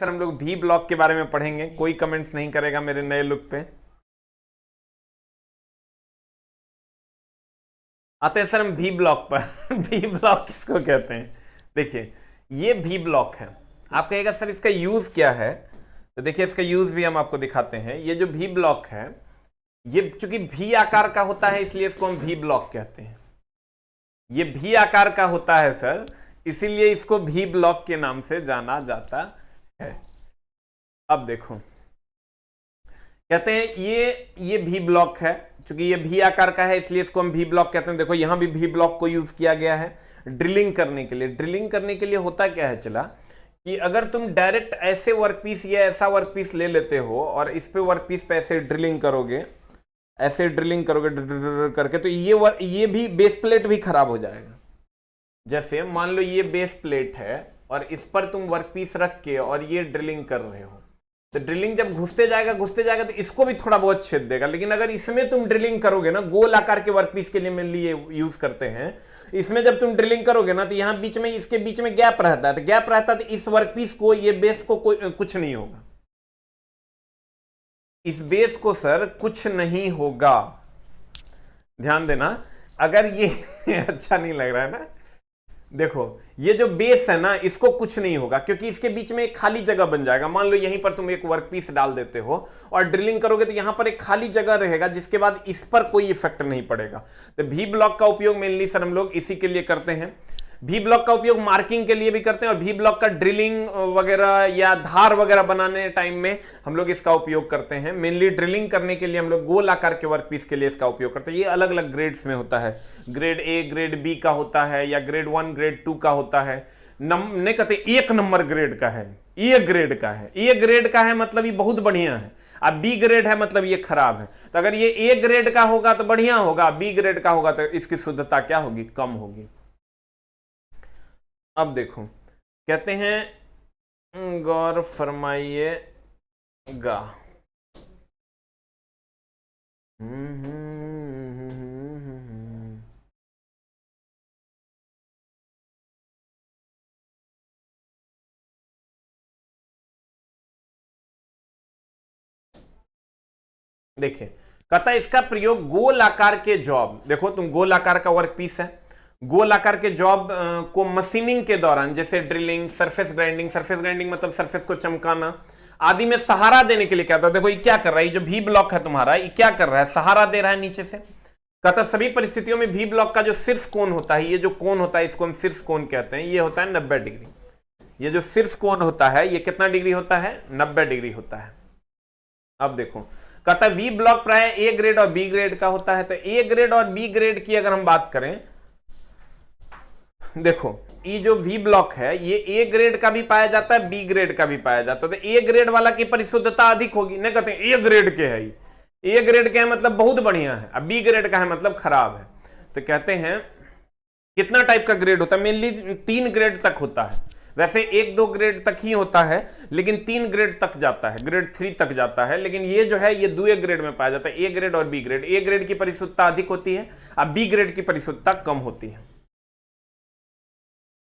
Sir हम लोग भी ब्लॉक के बारे में पढ़ेंगे, कोई कमेंट्स नहीं करेगा मेरे नए लुक पे। आते हैं सर हम भी ब्लॉक पर। भी ब्लॉक किसको कहते हैं? देखिए ये भी ब्लॉक है। आप कहेगा सर इसका यूज क्या है, तो देखिए इसका यूज भी हम आपको दिखाते हैं। ये जो भी ब्लॉक है ये चूंकि भी आकार का होता है इसलिए इसको हम भी ब्लॉक कहते हैं। ये भी आकार का होता है सर, इसीलिए इसको भी ब्लॉक के नाम से जाना जाता है। अब देखो कहते हैं ये भी ब्लॉक है, क्योंकि ये भी आकार का है इसलिए इसको हम भी ब्लॉक कहते हैं। देखो यहां भी ब्लॉक को यूज किया गया है ड्रिलिंग करने के लिए। ड्रिलिंग करने के लिए होता क्या है चला कि अगर तुम डायरेक्ट ऐसे वर्कपीस या ऐसा वर्कपीस ले लेते हो और इस पे वर्कपीस पे ऐसे ड्रिलिंग करोगे, ऐसे ड्रिलिंग करोगे करके, तो ये भी बेस प्लेट भी खराब हो जाएगा। जैसे मान लो ये बेस प्लेट है और इस पर तुम वर्कपीस रख के और ये ड्रिलिंग कर रहे हो, तो ड्रिलिंग जब घुसते जाएगा तो इसको भी थोड़ा बहुत छेद देगा। लेकिन अगर इसमें तुम ड्रिलिंग करोगे ना, गोल आकार के वर्कपीस के लिए मेनली ये यूज करते हैं, इसमें जब तुम ड्रिलिंग करोगे ना तो यहां बीच में इसके बीच में गैप रहता है, तो गैप रहता है तो इस वर्कपीस को, ये बेस को कुछ नहीं होगा। इस बेस को सर कुछ नहीं होगा, ध्यान देना। अगर ये अच्छा नहीं लग रहा है ना, देखो ये जो बेस है ना इसको कुछ नहीं होगा, क्योंकि इसके बीच में एक खाली जगह बन जाएगा। मान लो यहीं पर तुम एक वर्कपीस डाल देते हो और ड्रिलिंग करोगे तो यहां पर एक खाली जगह रहेगा, जिसके बाद इस पर कोई इफेक्ट नहीं पड़ेगा। तो भी ब्लॉक का उपयोग मेनली सर हम लोग इसी के लिए करते हैं। भी ब्लॉक का उपयोग मार्किंग के लिए भी करते हैं और भी ब्लॉक का ड्रिलिंग वगैरह या धार वगैरह बनाने टाइम में हम लोग इसका उपयोग करते हैं। मेनली ड्रिलिंग करने के लिए हम लोग गोल आकार के वर्कपीस के लिए इसका उपयोग करते हैं। ये अलग अलग ग्रेड्स में होता है, ग्रेड ए, ग्रेड बी का होता है, या ग्रेड 1, ग्रेड 2 का होता है। नहीं कहते 1 नंबर ग्रेड का है, ए ग्रेड का है। ए ग्रेड का है मतलब ये बहुत बढ़िया है, अब बी ग्रेड है मतलब ये खराब है। तो अगर ये ए ग्रेड का होगा तो बढ़िया होगा, बी ग्रेड का होगा तो इसकी शुद्धता क्या होगी? कम होगी। अब देखो कहते हैं गौर फरमाइएगा, देखिए कहता है इसका प्रयोग गोल आकार के जॉब, देखो तुम गोल आकार का वर्क पीस है, गोल आकार के जॉब को मशीनिंग के दौरान, जैसे ड्रिलिंग, सरफेस ग्राइंडिंग मतलब सरफेस को चमकाना आदि में सहारा देने के लिए कहता है। देखो ये क्या कर रहा है, ये जो भी ब्लॉक है तुम्हारा, ये क्या कर रहा है? सहारा दे रहा है नीचे से। कहता सभी परिस्थितियों में भी ब्लॉक का जो शीर्ष कोण होता है, ये जो कोण होता है इसको हम शीर्ष कोण कहते हैं, ये होता है 90 डिग्री। ये जो शीर्ष कोण होता है ये कितना डिग्री होता है? 90 डिग्री होता है। अब देखो कहता है वी ब्लॉक प्राय ए ग्रेड और बी ग्रेड का होता है। तो ए ग्रेड और बी ग्रेड की अगर हम बात करें, देखो ये जो वी ब्लॉक है ये ए ग्रेड का भी पाया जाता है, बी ग्रेड का भी पाया जाता है। तो ए ग्रेड वाला की परिशुद्धता अधिक होगी। नहीं कहते ए ग्रेड के है, ए ग्रेड के है मतलब बहुत बढ़िया है, अब बी ग्रेड का है मतलब खराब है। तो कहते हैं कितना टाइप का ग्रेड होता है? मेनली 3 ग्रेड तक होता है। वैसे 1-2 ग्रेड तक ही होता है, लेकिन 3 ग्रेड तक जाता है, ग्रेड 3 तक जाता है। लेकिन ये जो है ये 2 ग्रेड में पाया जाता है, ए ग्रेड और बी ग्रेड। ए ग्रेड की परिशुद्धता अधिक होती है, अब बी ग्रेड की परिशुद्धता कम होती है।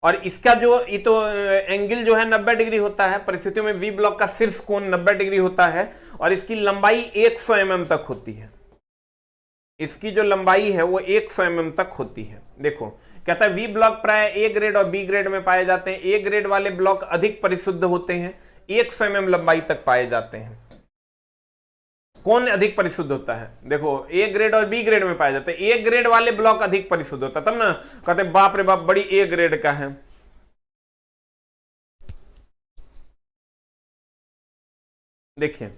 और इसका जो ये तो एंगल जो है 90 डिग्री होता है। परिस्थितियों में वी ब्लॉक का शीर्ष कोण 90 डिग्री होता है और इसकी लंबाई 100 mm तक होती है। इसकी जो लंबाई है वो 100 mm तक होती है। देखो कहता है वी ब्लॉक प्राय ए ग्रेड और बी ग्रेड में पाए जाते हैं। ए ग्रेड वाले ब्लॉक अधिक परिशुद्ध होते हैं, 100 mm लंबाई तक पाए जाते हैं। कौन अधिक परिशुद्ध होता है? देखो ए ग्रेड और बी ग्रेड में पाए जाते हैं। ए ग्रेड वाले ब्लॉक अधिक परिशुद्ध होता है, तब ना कहते बाप रे बाप बड़ी ए ग्रेड का है। देखिए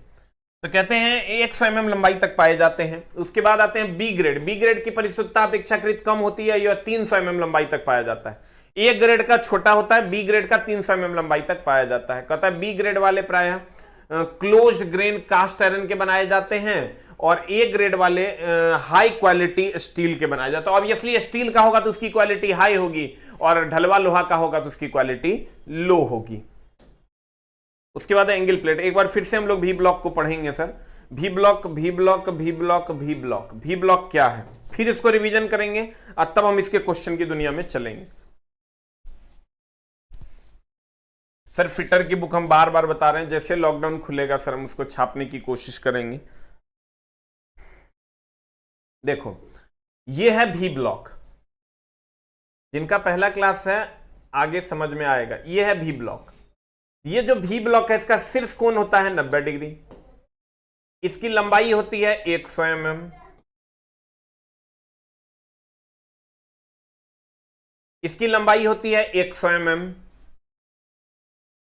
तो कहते हैं 100 mm लंबाई तक पाए जाते हैं। उसके बाद आते हैं बी ग्रेड। बी ग्रेड की परिशुद्धता अपेक्षाकृत कम होती है, यह 300 mm लंबाई तक पाया जाता है। ए ग्रेड का छोटा होता है, बी ग्रेड का 300 mm लंबाई तक पाया जाता है। कहता है बी ग्रेड वाले प्रायः क्लोज्ड ग्रेन कास्ट आयरन के बनाए जाते हैं और ए ग्रेड वाले हाई क्वालिटी स्टील के बनाए जाते हैं। ऑब्वियसली स्टील का होगा तो उसकी क्वालिटी हाई होगी और ढलवा लोहा का होगा तो उसकी क्वालिटी लो होगी। उसके बाद एंगल प्लेट। एक बार फिर से हम लोग भी ब्लॉक को पढ़ेंगे सर। भी ब्लॉक भी ब्लॉक भी ब्लॉक भी ब्लॉक भी ब्लॉक क्या है, फिर इसको रिवीजन करेंगे और तब हम इसके क्वेश्चन की दुनिया में चलेंगे। सर फिटर की बुक हम बार बार बता रहे हैं, जैसे लॉकडाउन खुलेगा सर हम उसको छापने की कोशिश करेंगे। देखो ये है भी ब्लॉक, जिनका पहला क्लास है आगे समझ में आएगा। ये है भी ब्लॉक। ये जो भी ब्लॉक है इसका शीर्ष कोण होता है 90 डिग्री, इसकी लंबाई होती है 100 mm, इसकी लंबाई होती है 100 mm।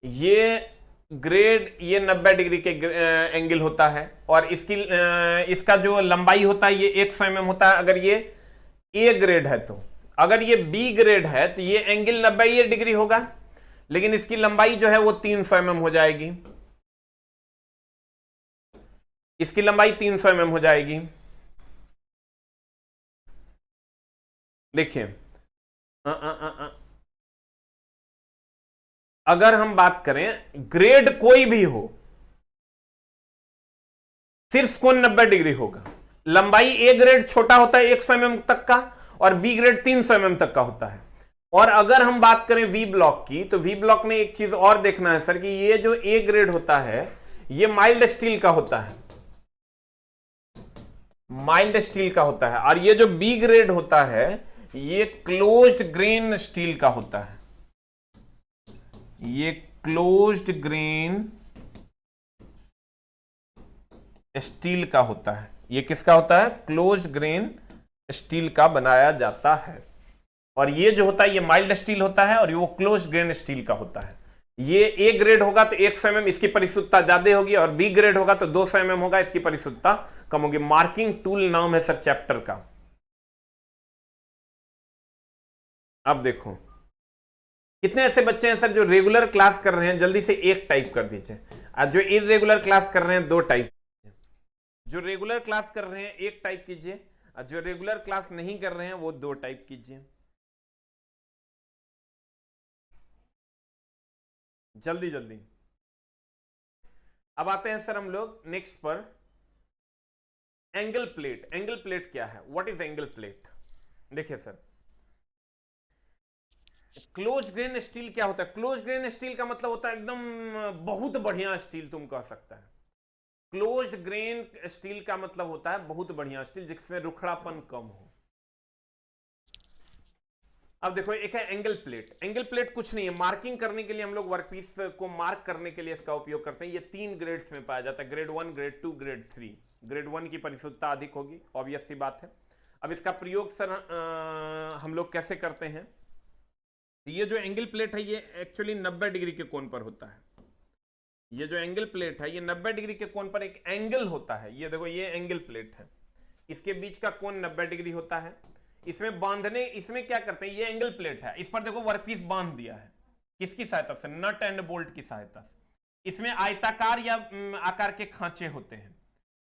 ये ग्रेड ये 90 डिग्री के एंगल होता है, और इसका जो लंबाई होता है ये 100 mm होता है अगर ये ए ग्रेड है। तो अगर ये बी ग्रेड है तो ये एंगल 90 डिग्री होगा, लेकिन इसकी लंबाई जो है वो 300 mm हो जाएगी, इसकी लंबाई 300 mm हो जाएगी। देखिए अगर हम बात करें ग्रेड कोई भी हो, शीर्ष कोण 90 डिग्री होगा, लंबाई ए ग्रेड छोटा होता है 100 mm तक का, और बी ग्रेड 300 mm तक का होता है। और अगर हम बात करें वी ब्लॉक की, तो वी ब्लॉक में एक चीज और देखना है सर कि ये जो ए ग्रेड होता है ये माइल्ड स्टील का होता है, माइल्ड स्टील का होता है, और ये जो बी ग्रेड होता है ये क्लोज्ड ग्रेन स्टील का होता है, ये क्लोज्ड ग्रेन स्टील का होता है। ये किसका होता है? क्लोज्ड ग्रेन स्टील का बनाया जाता है। और ये जो होता है ये माइल्ड स्टील होता है, और ये वो क्लोज्ड ग्रेन स्टील का होता है। ये ए ग्रेड होगा तो 100 mm, इसकी परिशुद्धता ज्यादा होगी, और बी ग्रेड होगा तो 200 mm होगा, इसकी परिशुद्धता कम होगी। मार्किंग टूल नाम है सर चैप्टर का। अब देखो कितने ऐसे बच्चे हैं सर जो रेगुलर क्लास कर रहे हैं, जल्दी से एक टाइप कर दीजिए। और जो इरेगुलर क्लास कर रहे हैं 2 टाइप। जो रेगुलर क्लास कर रहे हैं 1 टाइप कीजिए, और जो रेगुलर क्लास नहीं कर रहे हैं वो 2 टाइप कीजिए। जल्दी जल्दी। अब आते हैं सर हम लोग नेक्स्ट पर, एंगल प्लेट। एंगल प्लेट क्या है? What is angle plate? देखिए सर, क्लोज ग्रेन स्टील क्या होता है? क्लोज ग्रेन स्टील का मतलब होता है एकदम बहुत बढ़िया स्टील, तुम कह सकता है। क्लोज्ड ग्रेन स्टील का मतलब होता है बहुत बढ़िया स्टील जिसमें रुखड़ापन कम हो। अब देखो एक है एंगल प्लेट। एंगल प्लेट कुछ नहीं है, मार्किंग करने के लिए हम लोग वर्कपीस को मार्क करने के लिए इसका उपयोग करते हैं। ये 3 ग्रेड्स में पाया जाता है, ग्रेड 1, ग्रेड 2, ग्रेड 3। ग्रेड 1 की परिशुद्धता अधिक होगी, ऑब्वियस सी बात है। अब इसका प्रयोग सर हम लोग कैसे करते हैं? ये जो एंगल प्लेट है ये एक्चुअली 90 डिग्री के कोण पर होता है। ये जो एंगल प्लेट है ये 90 डिग्री के कोण पर एक एंगल होता है। ये देखो ये एंगल प्लेट है, इसके बीच का कोण 90 डिग्री होता है। इसमें बांधने, इसमें क्या करते हैं, ये एंगल प्लेट है, इस पर देखो वर्कपीस बांध दिया है। किसकी सहायता से? नट एंड बोल्ट की सहायता से। इसमें आयताकार या आकार के खांचे होते हैं,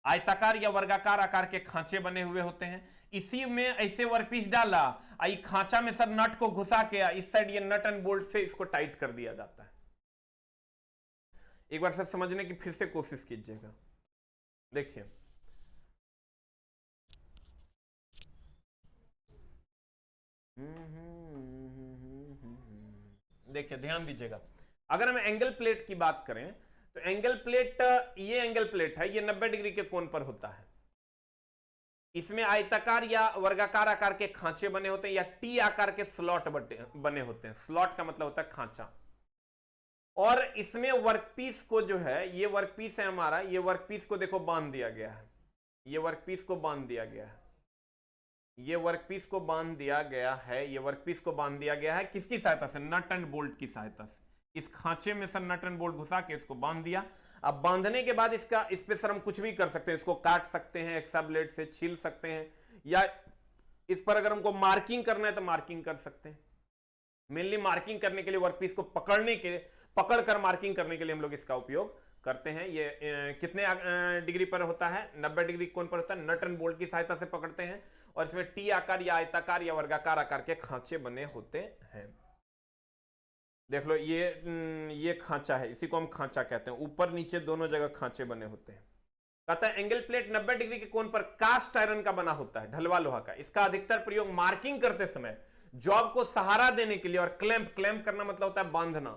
आयताकार या वर्गाकार आकार के खांचे बने हुए होते हैं। इसी में ऐसे वर्कपीस डाला, आई खांचा में सर नट को घुसा के इस साइड ये नट एंड बोल्ट से इसको टाइट कर दिया जाता है। एक बार सर समझने की फिर से कोशिश कीजिएगा। देखिए देखिए ध्यान दीजिएगा, अगर हम एंगल प्लेट की बात करें तो एंगल प्लेट, ये एंगल प्लेट है, ये 90 डिग्री के कोण पर होता है। इसमें आयताकार या वर्गाकार आकार के खांचे बने होते हैं, या टी आकार के स्लॉट बने होते हैं। स्लॉट का मतलब होता है खांचा। और इसमें वर्कपीस को जो है, ये वर्कपीस है हमारा, ये वर्कपीस को देखो बांध दिया गया है, ये वर्कपीस को बांध दिया गया है, ये वर्कपीस को बांध दिया गया है, ये वर्कपीस को बांध दिया गया है। किसकी सहायता से? नट एंड बोल्ट की सहायता से। इस खांचे में सर नट एंड बोल्ट घुसा के इसको बांध दिया। अब बांधने के बाद इसका, इस पे सर हम कुछ भी कर सकते हैं, इसको काट सकते हैं, एक्सा ब्लेड से छील सकते हैं, या इस पर अगर हमको मार्किंग करना है तो मार्किंग कर सकते हैं। मेनली मार्किंग करने के लिए, वर्कपीस को पकड़कर मार्किंग करने के लिए हम लोग इसका उपयोग करते हैं। ये कितने डिग्री पर होता है? 90 डिग्री कोण पर होता है। नट एंड बोल्ट की सहायता से पकड़ते हैं, और इसमें टी आकार या आयताकार या वर्गाकार आकार के खांचे बने होते हैं। देख लो ये खांचा है, इसी को हम खांचा कहते हैं। ऊपर नीचे दोनों जगह खांचे बने होते हैं। कहता है एंगल प्लेट 90 डिग्री के कोण पर कास्ट आयरन का बना होता है, ढलवा लोहा का। इसका अधिकतर प्रयोग मार्किंग करते समय, जॉब को सहारा देने के लिए, और क्लैंप करना मतलब होता है बांधना,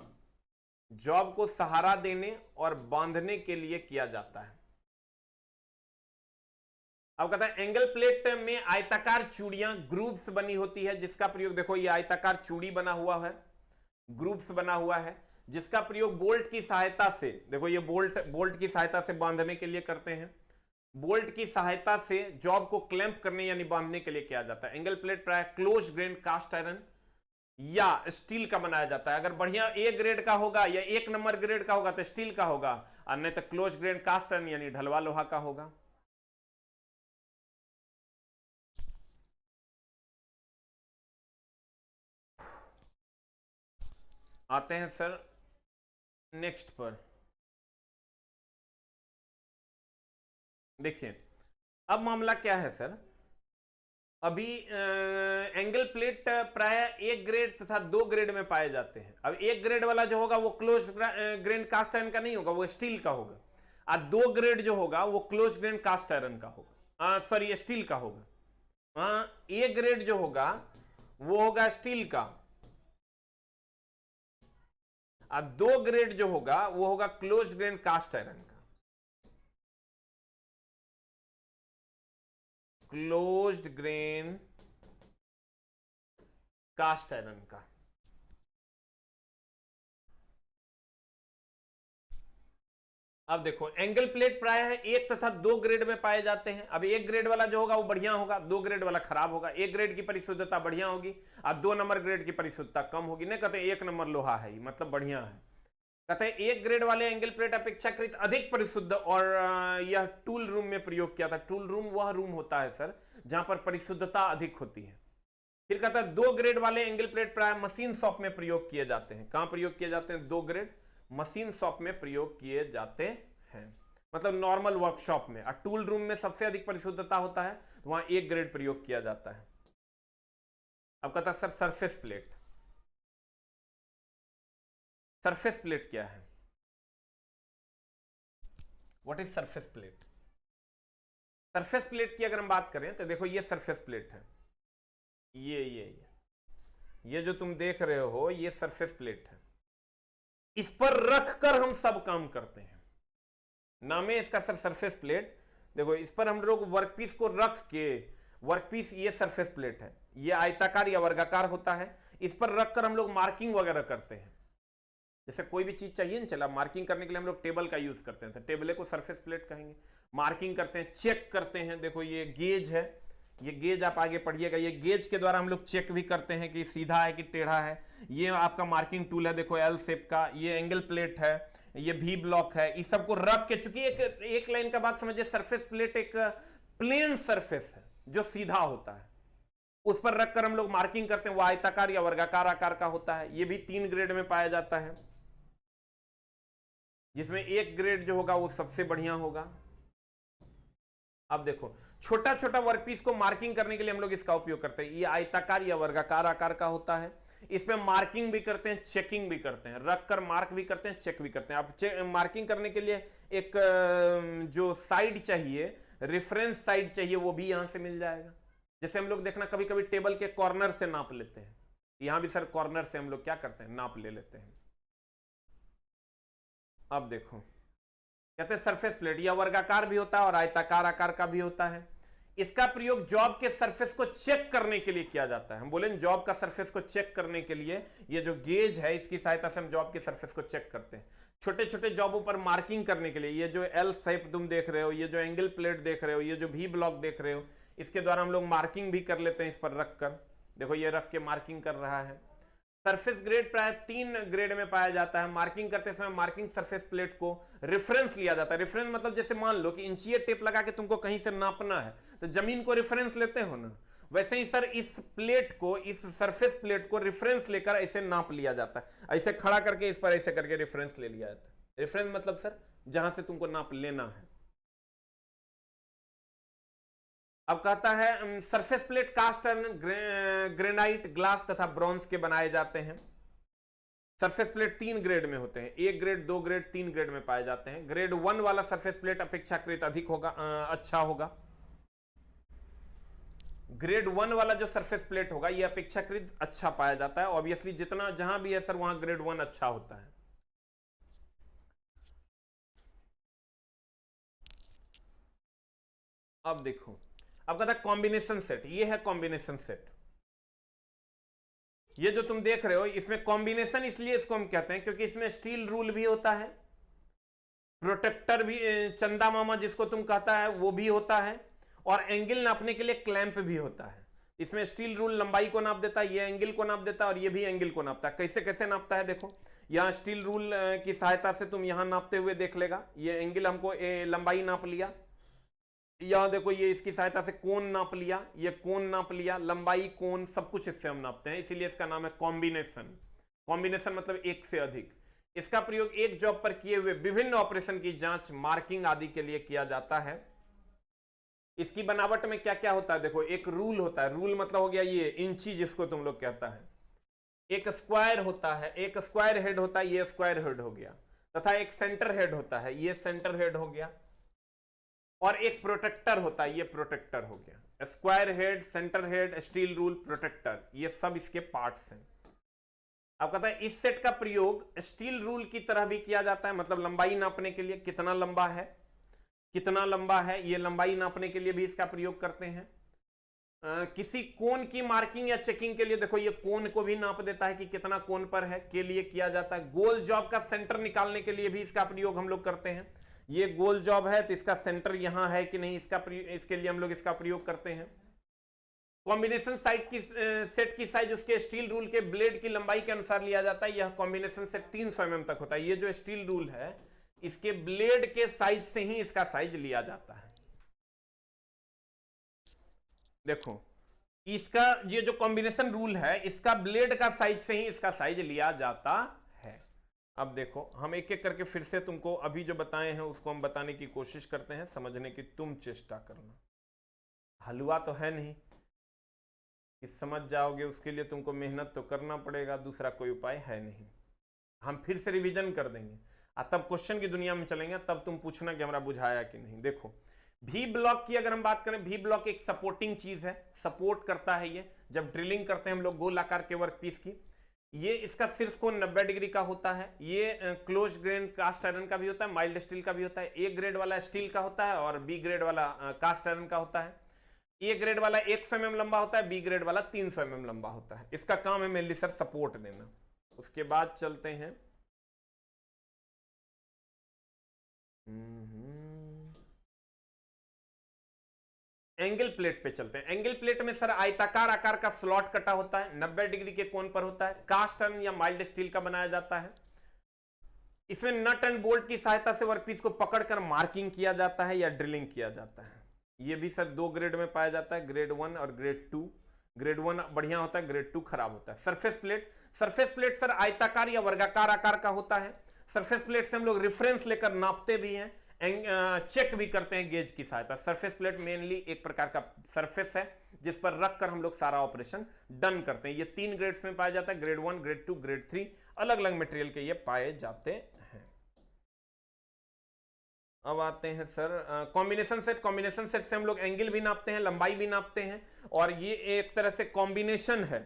जॉब को सहारा देने और बांधने के लिए किया जाता है। अब कहता है एंगल प्लेट में आयताकार चूड़ियां ग्रूव्स बनी होती है, जिसका प्रयोग, देखो ये आयताकार चूड़ी बना हुआ है, ग्रूव्स बना हुआ है, जिसका प्रयोग बोल्ट की सहायता से, देखो ये बोल्ट की सहायता से बांधने के लिए करते हैं, बोल्ट की सहायता से जॉब को क्लैंप करने यानी बांधने के लिए किया जाता है। एंगल प्लेट प्राय क्लोज ग्रेन कास्ट आयरन या स्टील का बनाया जाता है। अगर बढ़िया ए ग्रेड का होगा या 1 नंबर ग्रेड का होगा तो स्टील का होगा, और नहीं तो क्लोज ग्रेन कास्ट आयरन यानी ढलवा लोहा का होगा। आते हैं सर नेक्स्ट पर। देखिए अब मामला क्या है सर, अभी एंगल प्लेट प्राय 1 ग्रेड तथा 2 ग्रेड में पाए जाते हैं। अब 1 ग्रेड वाला जो होगा वो क्लोज ग्रेन कास्ट आयरन का नहीं होगा, वो स्टील का होगा, और 2 ग्रेड जो होगा वो क्लोज ग्रेन कास्ट आयरन का होगा, सॉरी स्टील का होगा। ए ग्रेड जो होगा वो होगा स्टील का, और 2 ग्रेड जो होगा वो होगा क्लोज ग्रेन कास्ट आयरन का, क्लोज्ड ग्रेन कास्ट आयरन का। अब देखो एंगल प्लेट प्राय है 1 तथा 2 ग्रेड में पाए जाते हैं। अब 1 ग्रेड वाला जो होगा वो बढ़िया होगा, 2 ग्रेड वाला खराब होगा। 1 ग्रेड की परिशुद्धता बढ़िया होगी और 2 नंबर ग्रेड की परिशुद्धता कम होगी। नहीं कहते 1 नंबर लोहा है मतलब बढ़िया है। कहते हैं 1 ग्रेड वाले एंगल प्लेट अपेक्षाकृत अधिक परिशुद्ध और यह टूल रूम में प्रयोग किया था। टूल रूम वह रूम होता है सर जहां पर परिशुद्धता अधिक होती है। फिर कहता है 2 ग्रेड वाले एंगल प्लेट प्राय मशीन शॉप में प्रयोग किए जाते हैं। कहां प्रयोग किए जाते हैं? 2 ग्रेड मशीन शॉप में प्रयोग किए जाते हैं, मतलब नॉर्मल वर्कशॉप में। और टूल रूम में सबसे अधिक परिशुद्धता होता है तो वहां 1 ग्रेड प्रयोग किया जाता है। अब कहता है sir surface plate, surface plate क्या है? What is surface plate? Surface plate की अगर हम बात करें तो देखो ये सरफेस प्लेट है, ये जो तुम देख रहे हो ये सरफेस प्लेट है। इस पर रखकर हम सब काम करते हैं, नाम है इसका सर सरफेस प्लेट। देखो इस पर हम लोग वर्कपीस को रख के, वर्कपीस ये सरफेस प्लेट है, ये आयताकार या वर्गाकार होता है। इस पर रखकर हम लोग मार्किंग वगैरह करते हैं। जैसे कोई भी चीज चाहिए ना, चला मार्किंग करने के लिए हम लोग टेबल का यूज करते हैं, तो टेबल को सरफेस प्लेट कहेंगे। मार्किंग करते हैं, चेक करते हैं। देखो ये गेज है, ये गेज आप आगे पढ़िएगा, ये गेज के द्वारा हम लोग चेक भी करते हैं कि सीधा है कि टेढ़ा है। ये आपका मार्किंग टूल है, देखो एल शेप का। ये एंगल प्लेट है, ये भी ब्लॉक है। इस सबको रख के, चूंकि एक लाइन का बात समझिए, सरफेस प्लेट एक प्लेन सरफेस है जो सीधा होता है, उस पर रखकर हम लोग मार्किंग करते हैं। वो आयताकार या वर्गाकार आकार का होता है। ये भी 3 ग्रेड में पाया जाता है, जिसमें 1 ग्रेड जो होगा वो सबसे बढ़िया होगा। अब देखो छोटा छोटा वर्कपीस को मार्किंग करने के लिए हम लोग इसका उपयोग करते हैं। ये आयताकार या वर्गाकार आकार का होता है। इसमें मार्किंग भी करते हैं, चेकिंग भी करते हैं, रखकर मार्क भी करते हैं, चेक भी करते हैं। अब मार्किंग करने के लिए एक जो साइड चाहिए, रेफरेंस साइड चाहिए, वो भी यहां से मिल जाएगा। जैसे हम लोग देखना कभी कभी टेबल के कॉर्नर से नाप लेते हैं, यहां भी सर कॉर्नर से हम लोग क्या करते हैं, नाप ले लेते हैं। अब देखो कहते हैं सरफेस प्लेट या वर्गाकार भी होता है और आयताकार आकार का भी होता है। इसका प्रयोग जॉब के सरफेस को चेक करने के लिए किया जाता है। हम बोले जॉब का सरफेस को चेक करने के लिए ये जो गेज है इसकी सहायता से हम जॉब के सरफेस को चेक करते हैं। छोटे छोटे जॉबों पर मार्किंग करने के लिए, ये जो एल शेप तुम देख रहे हो, ये जो एंगल प्लेट देख रहे हो, ये जो भी ब्लॉक देख रहे हो, इसके द्वारा हम लोग मार्किंग भी कर लेते हैं इस पर रखकर। देखो ये रख के मार्किंग कर रहा है। सरफेस ग्रेड प्राय 3 ग्रेड में पाया जाता है। मार्किंग करते समय मार्किंग सरफेस प्लेट को रेफरेंस लिया जाता है। रेफरेंस मतलब जैसे मान लो कि इंचिए टेप लगा के तुमको कहीं से नापना है तो जमीन को रेफरेंस लेते हो ना, वैसे ही सर इस प्लेट को, इस सरफेस प्लेट को रेफरेंस लेकर ऐसे नाप लिया जाता है। ऐसे खड़ा करके इस पर ऐसे करके रेफरेंस ले लिया जाता है। रेफरेंस मतलब सर जहां से तुमको नाप लेना है। अब कहता है surface plate cast iron, granite, glass तथा ब्रॉन्ज के बनाए जाते हैं। सरफेस प्लेट 3 ग्रेड में होते हैं, 1 ग्रेड, 2 ग्रेड, 3 ग्रेड में पाए जाते हैं। ग्रेड 1 वाला सरफेस प्लेट अपेक्षाकृत अधिक होगा, अच्छा होगा। ग्रेड 1 वाला जो सरफेस प्लेट होगा ये अपेक्षाकृत अच्छा पाया जाता है। ऑब्वियसली जितना जहां भी है सर वहां ग्रेड 1 अच्छा होता है। अब देखो, अब कहता है कॉम्बिनेशन सेट, ये है कॉम्बिनेशन सेट। ये जो तुम देख रहे हो इसमें कॉम्बिनेशन इसलिए इसको हम कहते हैं क्योंकि इसमें स्टील रूल भी होता है, प्रोटेक्टर भी, चंदा मामा जिसको तुम कहता है वो भी होता है, और एंगल नापने के लिए क्लैंप भी होता है। इसमें स्टील रूल लंबाई को नाप देता है, ये एंगल को नाप देता है, और ये भी एंगल को नापता है। कैसे कैसे नापता है देखो, यहाँ स्टील रूल की सहायता से तुम यहाँ नापते हुए देख लेगा, ये एंगल हमको लंबाई नाप लिया, यहाँ देखो ये इसकी सहायता से कोण नाप लिया, ये कोण नाप लिया, लंबाई कोण सब कुछ इससे हम नापते हैं, इसीलिए इसका नाम है कॉम्बिनेशन। कॉम्बिनेशन मतलब एक से अधिक। इसका प्रयोग एक जॉब पर किए हुए विभिन्न ऑपरेशन की जांच, मार्किंग आदि के लिए किया जाता है। इसकी बनावट में क्या क्या होता है देखो, एक रूल होता है, रूल मतलब हो गया ये इंची जिसको तुम लोग कहता है, एक स्क्वायर होता है, एक स्क्वायर हेड होता है, ये स्क्वायर हेड हो गया, तथा एक सेंटर हेड होता है, ये सेंटर हेड हो गया, और एक प्रोटेक्टर होता है, ये प्रोटेक्टर हो गया। Square head, centre head, steel rule, protector, ये सब इसके पार्ट्स हैं। अब कहता है इस सेट का प्रयोग स्टील रूल की तरह भी किया जाता है, मतलब लंबाई नापने के लिए, कितना लंबा है कितना लंबा है, ये लंबाई नापने के लिए भी इसका प्रयोग करते हैं। किसी कोण की मार्किंग या चेकिंग के लिए, देखो ये कोण को भी नाप देता है कि कितना कोण पर है, के लिए किया जाता है। गोल जॉब का सेंटर निकालने के लिए भी इसका प्रयोग हम लोग करते हैं। ये गोल जॉब है तो इसका सेंटर यहां है कि नहीं, इसके लिए हम लोग इसका प्रयोग करते हैं। कॉम्बिनेशन सेट की साइज उसके स्टील रूल के ब्लेड की लंबाई के अनुसार लिया जाता है। यह कॉम्बिनेशन सेट 300 mm तक होता है। ये जो स्टील रूल है इसके ब्लेड के साइज से ही इसका साइज लिया जाता है। देखो इसका ये जो कॉम्बिनेशन रूल है इसका ब्लेड का साइज से ही इसका साइज लिया जाता है। अब देखो हम एक एक करके फिर से तुमको अभी जो बताए हैं उसको हम बताने की कोशिश करते हैं, समझने की तुम चेष्टा करना। हलवा तो है नहीं कि समझ जाओगे, उसके लिए तुमको मेहनत तो करना पड़ेगा, दूसरा कोई उपाय है नहीं। हम फिर से रिवीजन कर देंगे और तब क्वेश्चन की दुनिया में चलेंगे, तब तुम पूछना कि हमारा बुझाया कि नहीं। देखो भी ब्लॉक की अगर हम बात करें, भी ब्लॉक एक सपोर्टिंग चीज है, सपोर्ट करता है। ये जब ड्रिलिंग करते हैं हम लोग गोल आकार के वर्क पीस की, ये इसका शीर्ष कोण 90 डिग्री का होता है। ये क्लोज ग्रेन कास्ट आयरन का भी होता है, माइल्ड स्टील का भी होता है। ए ग्रेड वाला स्टील का होता है और बी ग्रेड वाला कास्ट आयरन का होता है। ए ग्रेड वाला 100 mm लंबा होता है, बी ग्रेड वाला 300 mm लंबा होता है। इसका काम है मेनली सर सपोर्ट देना। उसके बाद चलते हैं एंगल प्लेट पे चलते हैं। एंगल प्लेट में सर आयताकार आकार का स्लॉट कटा होता है, 90 डिग्री के कोण पर होता है, कास्ट आयरन या माइल्ड स्टील का बनाया जाता है। इसमें नट एंड बोल्ट की सहायता से वर्कपीस को पकड़कर मार्किंग किया जाता है या ड्रिलिंग किया जाता है। ये भी सर 2 ग्रेड में पाया जाता है, ग्रेड 1 और ग्रेड 2। ग्रेड 1 बढ़िया होता है, ग्रेड 2 खराब होता है। सरफेस प्लेट सर आयताकार या वर्गाकार आकार का होता है। सरफेस प्लेट से हम लोग रेफरेंस लेकर नापते भी हैं, चेक भी करते हैं गेज की सहायता। सरफेस प्लेट मेनली एक प्रकार का सरफेस है जिस पर रखकर हम लोग सारा ऑपरेशन डन करते हैं। ये 3 ग्रेड्स में पाया जाता है, ग्रेड 1, ग्रेड 2, ग्रेड 3, अलग अलग मटेरियल के ये पाए जाते हैं। अब आते हैं sir combination set. Combination set से हम लोग एंगल भी नापते हैं, लंबाई भी नापते हैं, और ये एक तरह से कॉम्बिनेशन है।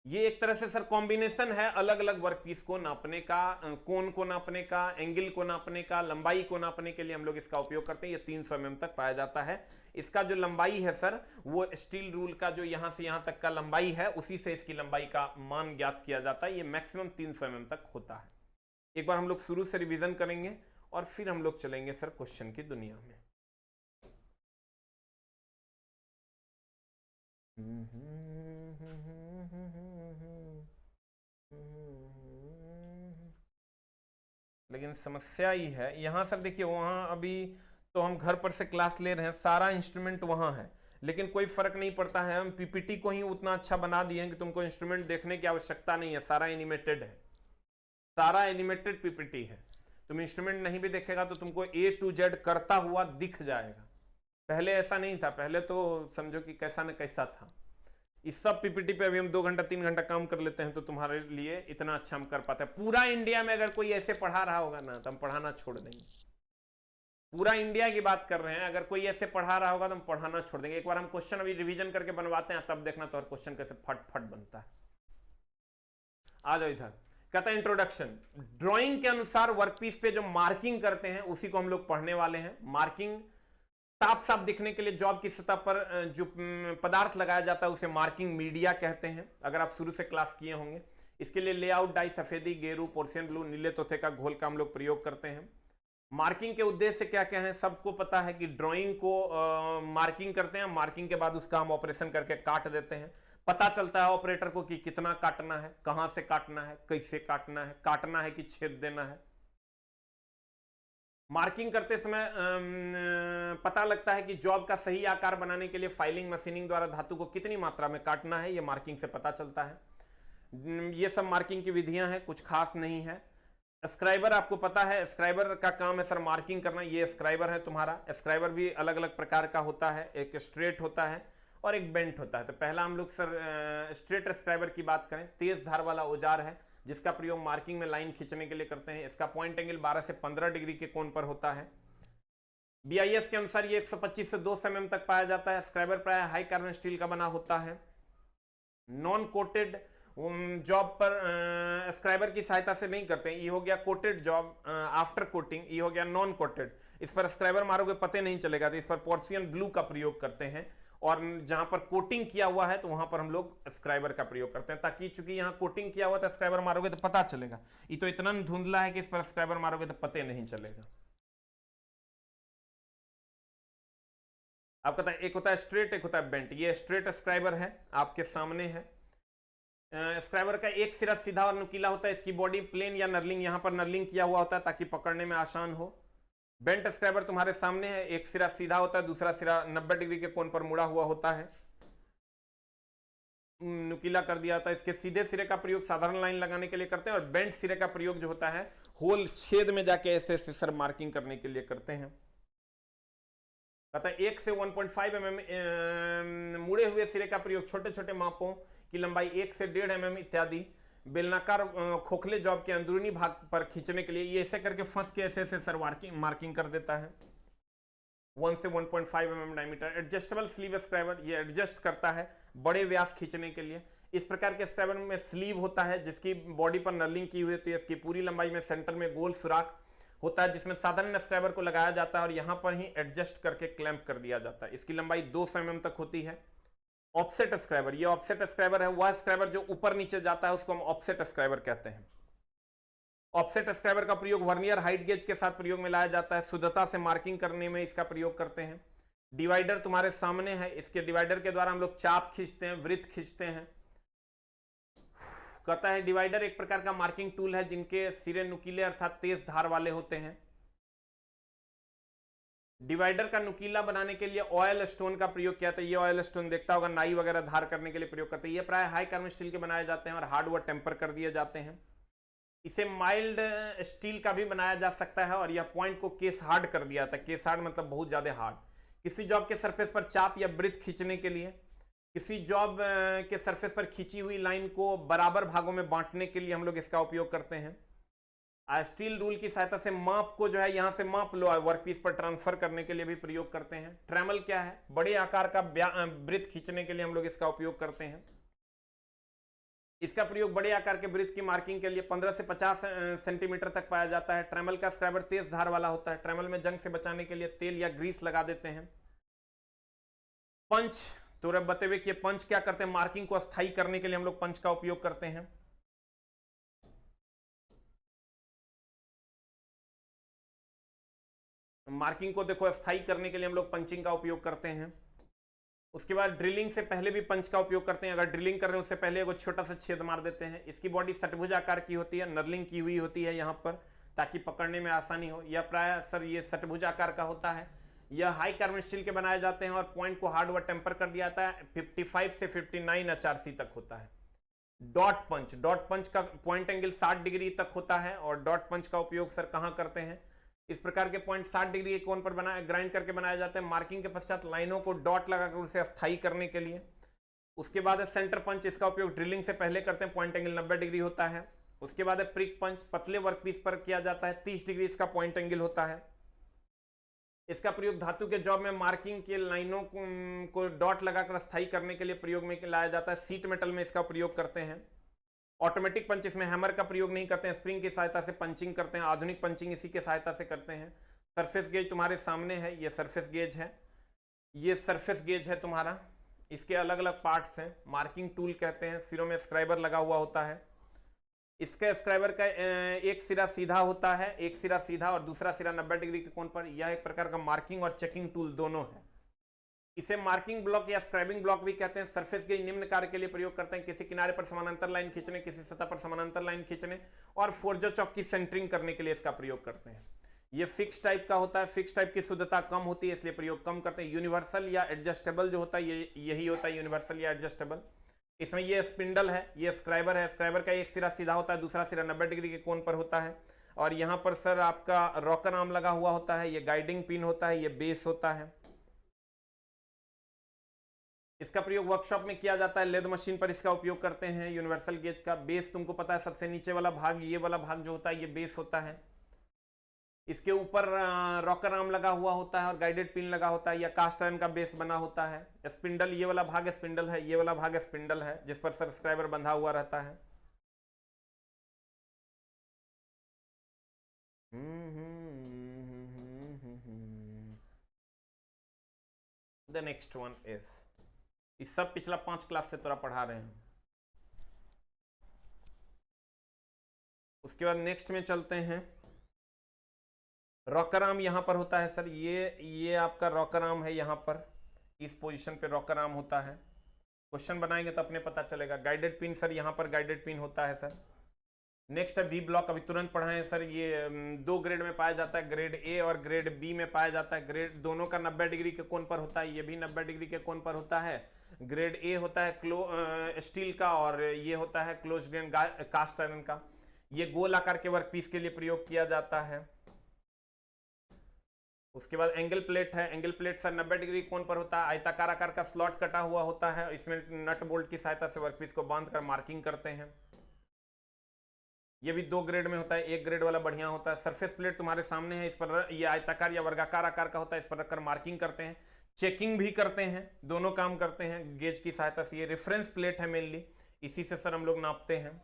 ये एक तरह से सर कॉम्बिनेशन है अलग अलग वर्कपीस को नापने का, कोण को नापने का, एंगल को नापने का, लंबाई को नापने के लिए हम लोग इसका उपयोग करते हैं। ये 300 mm तक पाया जाता है। इसका जो लंबाई है सर वो स्टील रूल का जो यहां से यहां तक का लंबाई है उसी से इसकी लंबाई का मान ज्ञात किया जाता है। ये मैक्सिमम 300 mm तक होता है। एक बार हम लोग शुरू से रिवीजन करेंगे और फिर हम लोग चलेंगे सर क्वेश्चन की दुनिया में। लेकिन समस्या ही है यहां सर, देखिए वहां अभी तो हम घर पर से क्लास ले रहे हैं, सारा इंस्ट्रूमेंट वहां है, लेकिन कोई फर्क नहीं पड़ता है। हम पीपीटी को ही उतना अच्छा बना दिए हैं कि तुमको इंस्ट्रूमेंट देखने की आवश्यकता नहीं है, सारा एनिमेटेड है, सारा एनिमेटेड पीपीटी है। तुम इंस्ट्रूमेंट नहीं भी देखेगा तो तुमको A to Z करता हुआ दिख जाएगा। पहले ऐसा नहीं था, पहले तो समझो कि कैसा न कैसा था। इस सब पीपीटी पे अभी हम 2 घंटा 3 घंटा काम कर लेते हैं तो तुम्हारे लिए इतना अच्छा हम कर पाते हैं। पूरा इंडिया में अगर कोई ऐसे पढ़ा रहा होगा ना तो हम पढ़ाना छोड़ देंगे। पूरा इंडिया की बात कर रहे हैं, अगर कोई ऐसे पढ़ा रहा होगा तो हम पढ़ाना छोड़ देंगे। एक बार हम क्वेश्चन अभी रिवीजन करके बनवाते हैं, तब देखना तो हर क्वेश्चन कैसे फट फट बनता है। आ जाओ इधर। कहता है इंट्रोडक्शन, ड्राइंग के अनुसार वर्कपीस पे जो मार्किंग करते हैं उसी को हम लोग पढ़ने वाले हैं। मार्किंग साफ साफ दिखने के लिए जॉब की सतह पर जो पदार्थ लगाया जाता है उसे मार्किंग मीडिया कहते हैं, अगर आप शुरू से क्लास किए होंगे। इसके लिए लेआउट डाई, सफेदी, गेरू, पोर्सियन ब्लू, नीले तोते का घोल का हम लोग प्रयोग करते हैं। मार्किंग के उद्देश्य क्या क्या है, सबको पता है कि ड्राइंग को मार्किंग करते हैं, मार्किंग के बाद उसका हम ऑपरेशन करके काट देते हैं। पता चलता है ऑपरेटर को कि कितना काटना है, कहां से काटना है, कैसे काटना है कि छेद देना है। मार्किंग करते समय पता लगता है कि जॉब का सही आकार बनाने के लिए फाइलिंग मशीनिंग द्वारा धातु को कितनी मात्रा में काटना है, यह मार्किंग से पता चलता है। ये सब मार्किंग की विधियां हैं, कुछ खास नहीं है। स्क्राइबर आपको पता है, स्क्राइबर का काम है सर मार्किंग करना। ये स्क्राइबर है तुम्हारा। स्क्राइबर भी अलग अलग प्रकार का होता है, एक स्ट्रेट होता है और एक बेंट होता है। तो पहला हम लोग सर स्ट्रेट स्क्राइबर की बात करें, तेज धार वाला औजार है जिसका प्रयोग मार्किंग में लाइन खींचने के लिए करते हैं। इसका पॉइंट एंगल 12 से 15 डिग्री के कोण पर होता है। BIS के अनुसार ये 125 से 200 mm तक पाया जाता है। स्क्राइबर प्राय हाई कार्बन स्टील का बना होता है। नॉन कोटेड जॉब पर स्क्राइबर की सहायता से नहीं करते हैं। ये हो गया कोटेड जॉब आफ्टर कोटिंग, ये हो गया नॉन कोटेड। इस पर स्क्राइबर मारोगे पते नहीं चलेगा, तो इस पर पोर्सियन ब्लू का प्रयोग करते हैं। और जहां पर कोटिंग किया हुआ है तो वहां पर हम लोग स्क्राइबर का प्रयोग करते हैं, ताकि चूंकि यहां कोटिंग किया हुआ तो स्क्राइबर मारोगे तो पता चलेगा। ये तो इतना धुंधला है कि इस पर स्क्राइबर मारोगे तो पते नहीं चलेगा। आपका था एक होता है स्ट्रेट, एक होता है बेंट। ये स्ट्रेट स्क्राइबर है, आपके सामने है। स्क्राइबर का एक सिरा सीधा और नुकीला होता है। इसकी बॉडी प्लेन या नर्लिंग, यहां पर नर्लिंग किया हुआ होता है ताकि पकड़ने में आसान हो। बेंट स्क्राइबर तुम्हारे सामने है, एक सिरा सीधा होता है, दूसरा सिरा 90 डिग्री के कोण पर मुड़ा हुआ होता है, नुकीला कर दिया था। इसके सीधे सिरे का प्रयोग साधारण लाइन लगाने के लिए करते हैं और बेंट सिरे का प्रयोग जो होता है होल छेद में जाके ऐसे सर मार्किंग करने के लिए करते हैं। कहता है 1 से 1.5 mm मुड़े हुए सिरे का प्रयोग छोटे छोटे मापों की लंबाई 1 से 1.5 mm इत्यादि बेलनाकार खोखले जॉब के अंदरूनी भाग पर खींचने के लिए, ये ऐसे करके फंस के ऐसे सर मार्किंग कर देता है। 1 से 1.5 mm diameter. Adjustable sleeve scriber, ये एडजस्ट करता है बड़े व्यास खींचने के लिए। इस प्रकार के स्क्राइबर में स्लीव होता है जिसकी बॉडी पर नर्लिंग की हुई होती है। इसकी पूरी लंबाई में सेंटर में गोल सुराख होता है जिसमें साधारण स्क्राइबर को लगाया जाता है और यहां पर ही एडजस्ट करके क्लैंप कर दिया जाता है। इसकी लंबाई 200 mm तक होती है। ऑफसेट स्क्राइबर, ये ऑफसेट स्क्राइबर है, वह स्क्राइबर जो ऊपर नीचे जाता है उसको हम ऑफसेट स्क्राइबर कहते हैं। ऑफसेट स्क्राइबर का प्रयोग वर्नियर हाइट गेज के साथ प्रयोग में लाया जाता है। शुद्धता से मार्किंग करने में इसका प्रयोग करते हैं। डिवाइडर तुम्हारे सामने है, इसके डिवाइडर के द्वारा हम लोग चाप खींचते हैं, वृत्त खींचते हैं। कहता है डिवाइडर एक प्रकार का मार्किंग टूल है जिनके सिरे नुकीले अर्थात तेज धार वाले होते हैं। डिवाइडर का नुकीला बनाने के लिए ऑयल स्टोन का प्रयोग किया था। ये ऑयल स्टोन देखता होगा, नाई वगैरह धार करने के लिए प्रयोग करते हैं। ये प्राय हाई कार्बन स्टील के बनाए जाते हैं और हार्ड व टेम्पर कर दिए जाते हैं। इसे माइल्ड स्टील का भी बनाया जा सकता है और यह पॉइंट को केस हार्ड कर दिया था। केस हार्ड मतलब बहुत ज्यादा हार्ड। किसी जॉब के सरफेस पर चाप या वृत्त खींचने के लिए, किसी जॉब के सरफेस पर खींची हुई लाइन को बराबर भागों में बांटने के लिए हम लोग इसका उपयोग करते हैं। स्टील रूल की सहायता से माप को जो है यहां से माप लो वर्कपीस पर ट्रांसफर करने के लिए भी प्रयोग करते हैं। ट्रेमल क्या है, बड़े आकार का वृत्त खींचने के लिए हम लोग इसका उपयोग करते हैं। इसका प्रयोग बड़े आकार के वृत्त की मार्किंग के लिए 15 से 50 सेंटीमीटर तक पाया जाता है। ट्रेमल का स्क्राइबर तेज धार वाला होता है। ट्रेमल में जंग से बचाने के लिए तेल या ग्रीस लगा देते हैं। पंच, तो रब बते हुए कि पंच क्या करते हैं, मार्किंग को अस्थायी करने के लिए हम लोग पंच का उपयोग करते हैं। मार्किंग को देखो अस्थायी करने के लिए हम लोग पंचिंग का उपयोग करते हैं। उसके बाद ड्रिलिंग से पहले भी पंच का उपयोग करते हैं। अगर ड्रिलिंग कर रहे हैं उससे पहले एक छोटा सा छेद मार देते हैं। इसकी बॉडी षटभुज आकार की होती है, नर्लिंग की हुई होती है यहाँ पर ताकि पकड़ने में आसानी हो। यह प्राय सर ये षटभुज आकार का होता है। यह हाई कार्बन स्टील के बनाए जाते हैं और पॉइंट को हार्ड व टेम्पर कर दिया जाता है। 55 से 59 HRC तक होता है। डॉट पंच, डॉट पंच का पॉइंट एंगल 60 डिग्री तक होता है और डॉट पंच का उपयोग सर कहाँ करते हैं, इस प्रकार के पॉइंट 60 डिग्री के कोण पर ग्राइंड करके बनाए जाते हैं। मार्किंग के पश्चात लाइनों को डॉट लगाकर उसे अस्थायी करने के लिए। उसके बाद है सेंटर पंच, इसका उपयोग ड्रिलिंग से पहले करते हैं, पॉइंट एंगल 90 डिग्री होता है। उसके बाद है प्रिक पंच, पतले वर्कपीस पर किया जाता है, 30 डिग्री इसका पॉइंट एंगल होता है। इसका प्रयोग धातु के जॉब में मार्किंग के लाइनों को डॉट लगाकर अस्थायी करने के लिए प्रयोग में लाया जाता है। सीट मेटल में इसका प्रयोग करते हैं। ऑटोमेटिक पंच, इसमें हैमर का प्रयोग नहीं करते हैं, स्प्रिंग की सहायता से पंचिंग करते हैं। आधुनिक पंचिंग इसी की सहायता से करते हैं। सरफेस गेज तुम्हारे सामने है, ये सरफेस गेज है, ये सरफेस गेज है तुम्हारा। इसके अलग अलग पार्ट्स हैं, मार्किंग टूल कहते हैं। सिरों में स्क्राइबर लगा हुआ होता है। इसका स्क्राइबर का एक सिरा सीधा होता है, एक सिरा सीधा और दूसरा सिरा 90 डिग्री के कोण पर। यह एक प्रकार का मार्किंग और चेकिंग टूल दोनों है। इसे मार्किंग ब्लॉक या स्क्राइबिंग ब्लॉक भी कहते हैं। सरफेस गेज निम्न कार्य के लिए प्रयोग करते हैं: किसी किनारे पर समानांतर लाइन खींचने, किसी सतह पर समानांतर लाइन खींचने और फोर्जर चौक की सेंटरिंग करने के लिए इसका प्रयोग करते हैं। ये फिक्स टाइप का होता है, फिक्स टाइप की शुद्धता कम होती है इसलिए प्रयोग कम करते हैं। यूनिवर्सल या एडजस्टेबल जो होता है ये यही होता है, यूनिवर्सल या एडजस्टेबल। इसमें ये स्पिंडल है, ये स्क्राइबर है। स्क्राइबर का एक सिरा सीधा होता है, दूसरा सिरा 90 डिग्री के कोण पर होता है। और यहाँ पर सर आपका रॉकर आर्म लगा हुआ होता है, ये गाइडिंग पिन होता है, ये बेस होता है। इसका प्रयोग वर्कशॉप में किया जाता है, लेद मशीन पर इसका उपयोग करते हैं। यूनिवर्सल गेज का बेस तुमको पता है, सबसे नीचे वाला भाग, ये वाला भाग जो होता है ये बेस होता है। इसके ऊपर रॉकर आर्म लगा हुआ होता है और गाइडेड पिन लगा होता है, या कास्ट आयरन का बेस बना होता है। स्पिंडल, ये वाला भाग स्पिंडल है, ये वाला भाग स्पिंडल है जिस पर सब्सक्राइबर बंधा हुआ रहता है। द नेक्स्ट वन इज, इस सब पिछला 5 क्लास से थोड़ा पढ़ा रहे हैं। उसके बाद नेक्स्ट में चलते हैं। रॉकर आर्म यहां पर होता है सर, ये आपका रॉकर आर्म है, यहां पर इस पोजीशन पे रॉकर आर्म होता है। क्वेश्चन बनाएंगे तो अपने पता चलेगा। गाइडेड पिन सर, यहां पर गाइडेड पिन होता है सर। नेक्स्ट है वी ब्लॉक, अभी तुरंत पढ़ाएं सर। ये 2 ग्रेड में पाया जाता है, ग्रेड ए और ग्रेड बी में पाया जाता है। ग्रेड दोनों का 90 डिग्री के कोण पर होता है, ये भी 90 डिग्री के कोण पर होता है। ग्रेड ए होता है स्टील का और ये होता है क्लोज ग्रेन कास्ट आयरन का। ये गोल आकार के वर्कपीस के लिए प्रयोग किया जाता है। उसके बाद एंगल प्लेट है। एंगल प्लेट सर 90 डिग्री कोण पर होता है, आयताकार आकार का स्लॉट कटा हुआ होता है। इसमें नट बोल्ट की सहायता से वर्कपीस को बांधकर मार्किंग करते हैं। ये भी 2 ग्रेड में होता है, 1 ग्रेड वाला बढ़िया होता है। सरफेस प्लेट तुम्हारे सामने है, इस पर ये आयताकार या वर्गाकार आकार का होता है, इस पर रखकर मार्किंग करते हैं, चेकिंग भी करते हैं, दोनों काम करते हैं गेज की सहायता से। ये रेफरेंस प्लेट है मेनली, इसी से सर हम लोग नापते हैं।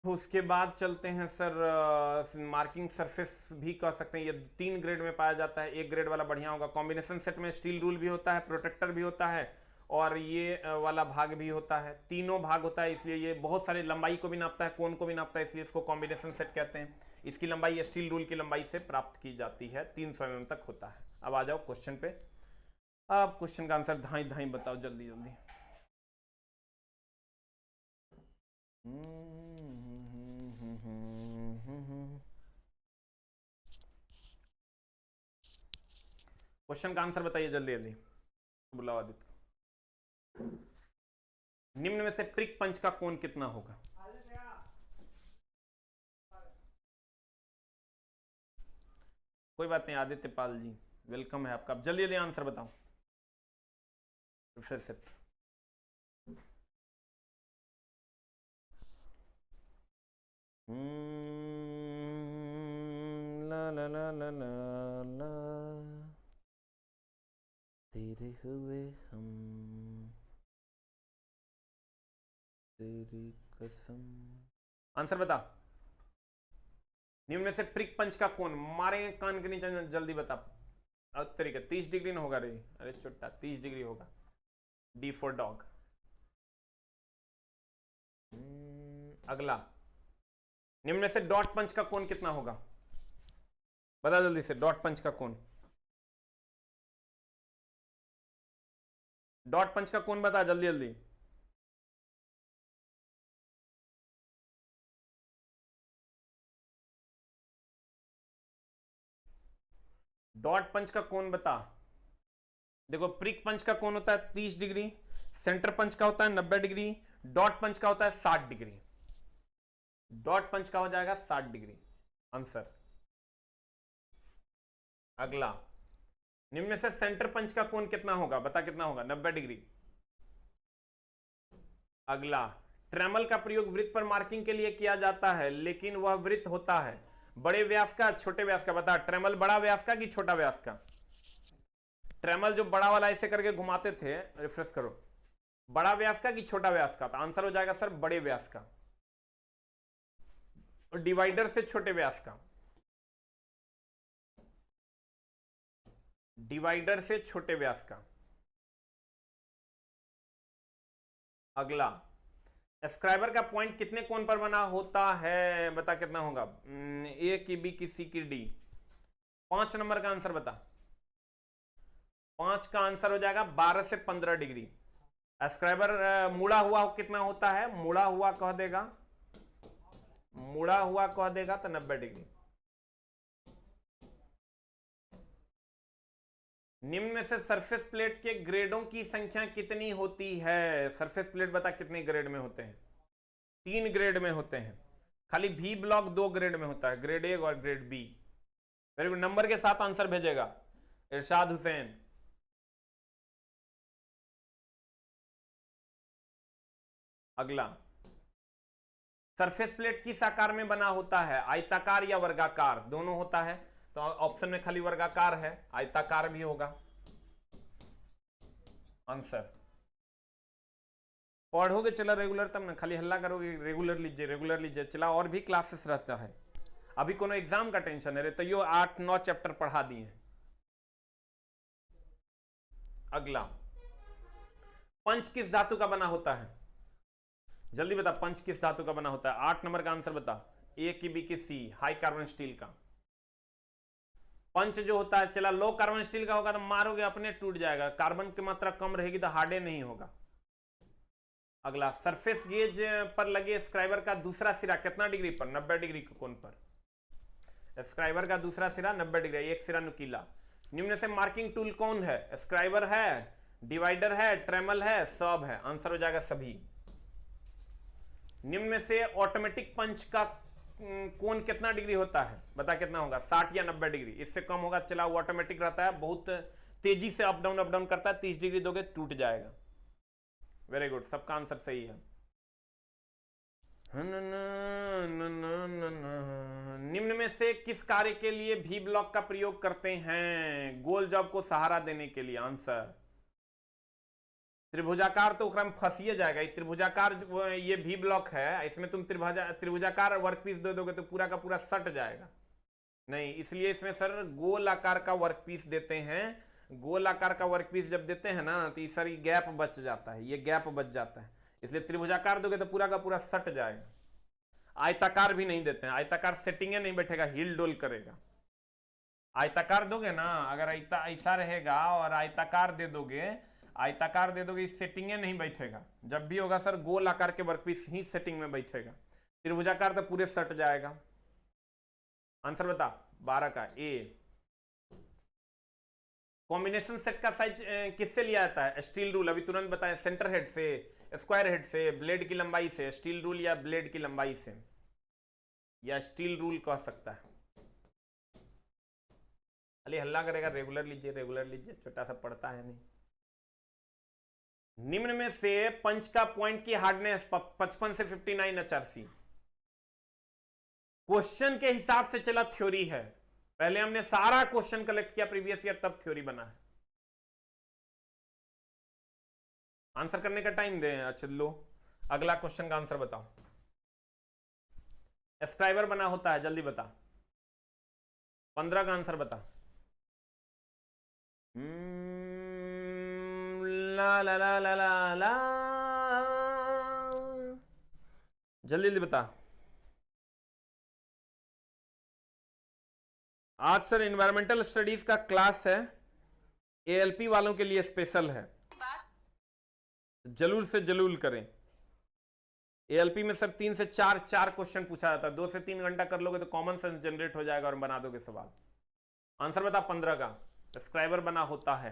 तो उसके बाद चलते हैं सर मार्किंग सरफेस भी कर सकते हैं। ये 3 ग्रेड में पाया जाता है, 1 ग्रेड वाला बढ़िया होगा। कॉम्बिनेशन सेट में स्टील रूल भी होता है, प्रोटेक्टर भी होता है और ये वाला भाग भी होता है। तीनों भाग होता है, इसलिए ये बहुत सारी लंबाई को भी नापता है, कोण को भी नापता है, इसलिए इसको कॉम्बिनेशन सेट कहते हैं। इसकी लंबाई स्टील रूल की लंबाई से प्राप्त की जाती है, 300 mm तक होता है। अब आ जाओ क्वेश्चन पे। अब क्वेश्चन का आंसर धाई धाई बताओ जल्दी जल्दी। क्वेश्चन का आंसर बताइए जल्दी जल्दी, बुलाओ आदित्य। निम्न में से प्रिक पंच का कोण कितना होगा? कोई बात नहीं आदित्य पाल जी, वेलकम है आपका। जल्दी जल्दी आंसर बताओ फिर से। ला ला ला ला ला ला तेरे हुए हम तेरी कसम। आंसर बता। निम्न में से प्रिक पंच का कोण, मारेंगे कान के नीचे, जल्दी बता। तरीका 30 डिग्री ना होगा रे, अरे चुट्टा 30 डिग्री होगा। D for dog. अगला, निम्न में से डॉट पंच का कोण कितना होगा? बता जल्दी से, डॉट पंच का कोण, डॉट पंच का कोण बता जल्दी जल्दी। डॉट पंच का कोण बता। देखो प्रिक पंच का कोण होता है 30 डिग्री, सेंटर पंच का होता है 90 डिग्री, डॉट पंच का होता है 60 डिग्री। डॉट पंच का हो जाएगा 60 डिग्री आंसर। अगला, निम्न में से सेंटर पंच का कोण कितना होगा? बता कितना होगा? 90 डिग्री। अगला, ट्रेमल का प्रयोग वृत्त पर मार्किंग के लिए किया जाता है, लेकिन वह वृत्त होता है बड़े व्यास का छोटे व्यास का? बता, ट्रेमल बड़ा व्यास का कि छोटा व्यास का? ट्रेमल जो बड़ा वाला ऐसे करके घुमाते थे, रिफ्रेश करो, बड़ा व्यास का कि छोटा व्यास का? तो आंसर हो जाएगा सर बड़े व्यास का। और डिवाइडर से छोटे व्यास का, डिवाइडर से छोटे व्यास का। अगला, स्क्राइबर का पॉइंट कितने कोण पर बना होता है? बता कितना होगा? ए की बी की सी की डी। 5 नंबर का आंसर बता। 5 का आंसर हो जाएगा 12 से 15 डिग्री। स्क्राइबर मुड़ा हुआ कितना होता है? मुड़ा हुआ कह देगा, मुड़ा हुआ कह देगा तो 90 डिग्री। निम्न में से सरफेस प्लेट के ग्रेडों की संख्या कितनी होती है? सरफेस प्लेट बता कितने ग्रेड में होते हैं? 3 ग्रेड में होते हैं। खाली भी ब्लॉक 2 ग्रेड में होता है, ग्रेड ए और grade B. Very good, number के साथ आंसर भेजेगा इरशाद हुसैन। अगला, सरफेस प्लेट किस आकार में बना होता है? आयताकार या वर्गाकार? दोनों होता है, तो ऑप्शन में खाली वर्गाकार है, आयताकार भी होगा आंसर। पढ़ोगे चला रेगुलर तब ना, खाली हल्ला करोगे रेगुलर लीजिए रेगुलर लीजिए। चला और भी क्लासेस रहता है, अभी कोनो एग्जाम का टेंशन है रे, तो यो 8-9 चैप्टर पढ़ा दिए। अगला, पंच किस धातु का बना होता है? जल्दी बता, पंच किस धातु का बना होता है? 8 नंबर का आंसर बता। ए की बी की सी, हाई कार्बन स्टील का। पंच जो होता है, चला लो कार्बन स्टील का होगा तो मारोगे अपने टूट जाएगा, कार्बन की मात्रा कम रहेगी तो हार्डे नहीं होगा। अगला, सरफेस गेज पर लगे स्क्राइबर का दूसरा सिरा कितना डिग्री पर? 90 डिग्री के कोण पर। स्क्राइबर का दूसरा सिरा 90 डिग्री, एक सिरा नुकीला। निम्न से मार्किंग टूल कौन है? स्क्राइबर है, डिवाइडर है, ट्रेमल है, सब है। आंसर हो जाएगा सभी। निम्न में से ऑटोमेटिक पंच का कोण कितना डिग्री होता है? बता कितना होगा? 60 या 90 डिग्री? इससे कम होगा। चला वो ऑटोमेटिक रहता है, बहुत तेजी से अप डाउन करता है, 30 डिग्री दोगे टूट जाएगा। वेरी गुड, सबका आंसर सही है। निम्न में से किस कार्य के लिए भी ब्लॉक का प्रयोग करते हैं? गोल जॉब को सहारा देने के लिए। आंसर त्रिभुजाकार तो में फंसिए जाएगा। त्रिभुजाकार ये भी ब्लॉक है, इसमें तुम त्रिभुजाकार वर्कपीस दे दोगे तो पूरा का पूरा सट जाएगा। नहीं, इसलिए इसमें सर गोल आकार का वर्कपीस देते हैं। गोल आकार का वर्कपीस जब देते हैं ना तो सर ये गैप बच जाता है, ये गैप बच जाता है, इसलिए त्रिभुजाकार दोगे तो पूरा का पूरा सट जाएगा। आयताकार भी नहीं देते हैं, आयताकार सेटिंग नहीं बैठेगा, हिल डोल करेगा। आयताकार दोगे ना, अगर ऐसा रहेगा और आयताकार दे दोगे, आयताकार दे दोगे, इस सेटिंग नहीं बैठेगा। जब भी होगा सर गोल आकार के वर्कपीस ही सेटिंग में बैठेगा। त्रिभुजाकार तो पूरे सट जाएगा। आंसर बता 12 का ए। कॉम्बिनेशन सेट का साइज किससे लिया जाता है? स्टील रूल, अभी तुरंत बताएं। सेंटर हेड से, स्क्वायर हेड से, ब्लेड की लंबाई से। स्टील रूल या ब्लेड की लंबाई से, या स्टील रूल कह सकता है। खाली हल्ला करेगा रेगुलर लीजिए रेगुलर लीजिए, छोटा सा पड़ता है नहीं। निम्न में से पंच का पॉइंट की हार्डनेस 55 से 59 एचआरसी। क्वेश्चन के हिसाब से चला थ्योरी है, पहले हमने सारा क्वेश्चन कलेक्ट किया प्रीवियस ईयर, तब थ्योरी बना है। आंसर करने का टाइम दे। अच्छा लो, अगला क्वेश्चन का आंसर बताओ। स्क्राइबर बना होता है, जल्दी बता। 15 का आंसर बता। ला ला ला ला ला ला, जल्दी जल्दी बता। आज सर एनवायरमेंटल स्टडीज का क्लास है, एएलपी वालों के लिए स्पेशल है, जलूल से जलूल करें। एएलपी में सर 3 से 4 क्वेश्चन पूछा जाता है, 2 से 3 घंटा कर लोगे तो कॉमन सेंस जनरेट हो जाएगा और बना दोगे सवाल। आंसर बता 15 का। सब्सक्राइबर बना होता है।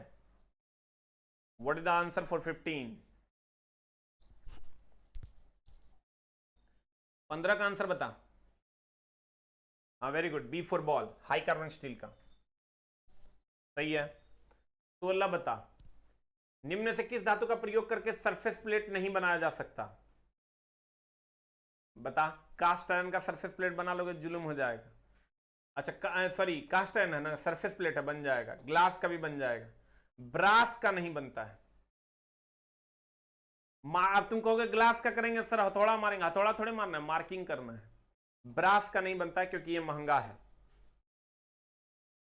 What is the answer for 15? 15 का आंसर बता। हाँ very good, B for ball, high carbon steel का, सही है। 16 बता। निम्न से किस धातु का प्रयोग करके सरफेस प्लेट नहीं बनाया जा सकता? बता। कास्ट आयरन का सरफेस प्लेट बना लोगे जुलूम हो जाएगा। अच्छा सॉरी, कास्ट आयरन है ना, सरफेस प्लेट है, बन जाएगा। ग्लास का भी बन जाएगा, ब्रास का नहीं बनता है। अब तुम कहोगे ग्लास का करेंगे सर, हथौड़ा मारेंगे, हथौड़ा थोड़े मारना है, मार्किंग करना है। ब्रास का नहीं बनता है क्योंकि ये महंगा है,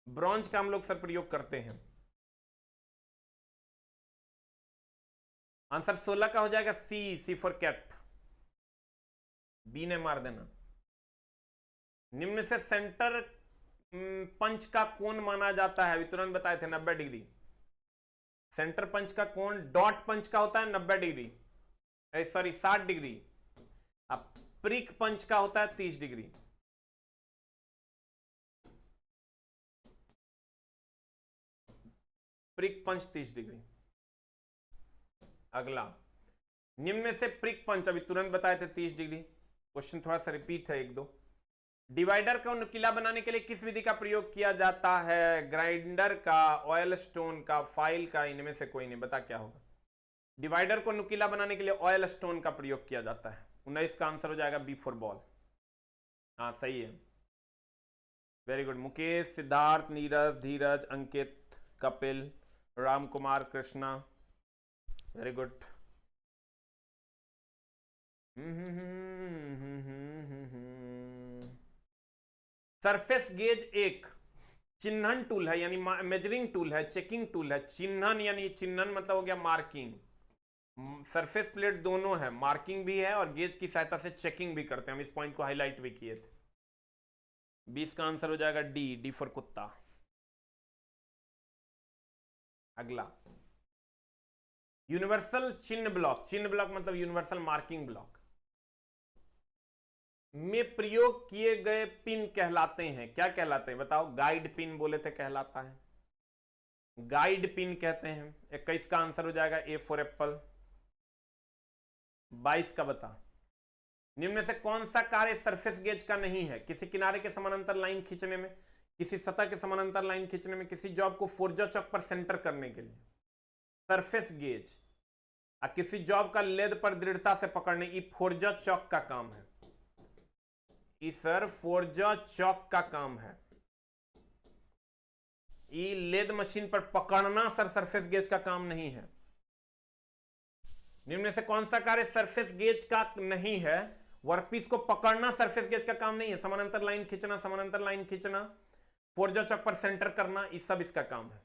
ब्रॉन्ज का हम लोग सर प्रयोग करते हैं। आंसर 16 का हो जाएगा सी फॉर कैट, बी ने मार देना। निम्न से सेंटर पंच का कोण माना जाता है, अभी तुरंत बताए थे 90 डिग्री। सेंटर पंच का कोण डॉट पंच का होता है 90 डिग्री, सॉरी 60 डिग्री। अब प्रिक पंच का होता है 30 डिग्री। प्रिक पंच 30 डिग्री। अगला, निम्न में से प्रिक पंच अभी तुरंत बताए थे 30 डिग्री। क्वेश्चन थोड़ा सा रिपीट है एक दो। डिवाइडर को नुकीला बनाने के लिए किस विधि का प्रयोग किया जाता है? ग्राइंडर का, ऑयल स्टोन का, फाइल का, इनमें से कोई नहीं। बता क्या होगा? डिवाइडर को नुकीला बनाने के लिए ऑयल स्टोन का प्रयोग किया जाता है। 19 का आंसर हो जाएगा बी फॉर बॉल। हाँ सही है, very good. Mukesh, Siddharth, Neeraj, Dheeraj, Ankit, Kapil, Ram Kumar, Krishna, very good. Surface gauge एक चिन्हन टूल है, यानी मेजरिंग टूल है, चेकिंग टूल है। चिन्हन यानी चिन्हन मतलब हो गया मार्किंग। सरफेस प्लेट दोनों है, मार्किंग भी है और गेज की सहायता से चेकिंग भी करते हैं। हम इस पॉइंट को हाईलाइट भी किए थे। 20 का आंसर हो जाएगा डी फॉर कुत्ता। अगला, यूनिवर्सल चिन्ह ब्लॉक, चिन्ह ब्लॉक मतलब यूनिवर्सल मार्किंग ब्लॉक में प्रयोग किए गए पिन कहलाते हैं। क्या कहलाते हैं बताओ? गाइड पिन बोले थे, कहलाता है, गाइड पिन कहते हैं। 21 का आंसर हो जाएगा ए फॉर एप्पल। 22 का बता, निम्न में से कौन सा कार्य सरफेस गेज का नहीं है? किसी किनारे के समानांतर लाइन खींचने में, किसी सतह के समानांतर लाइन खींचने में, किसी जॉब को फोर्जा चौक पर सेंटर करने के लिए सरफेस गेज, और किसी जॉब का लेद पर दृढ़ता से पकड़ने, ये फोर्जा चौक का काम है। ये सर फोर्जा चौक का काम है। ये लेद मशीन पर पकड़ना सर सरफेस गेज का काम नहीं है। निम्न में से कौन सा कार्य सरफेस गेज का नहीं है? वर्कपीस को पकड़ना सरफेस गेज का काम नहीं है। समानांतर लाइन खींचना, समानांतर लाइन खींचना, फोर्जा चौक पर सेंटर करना, ये सब इसका काम है।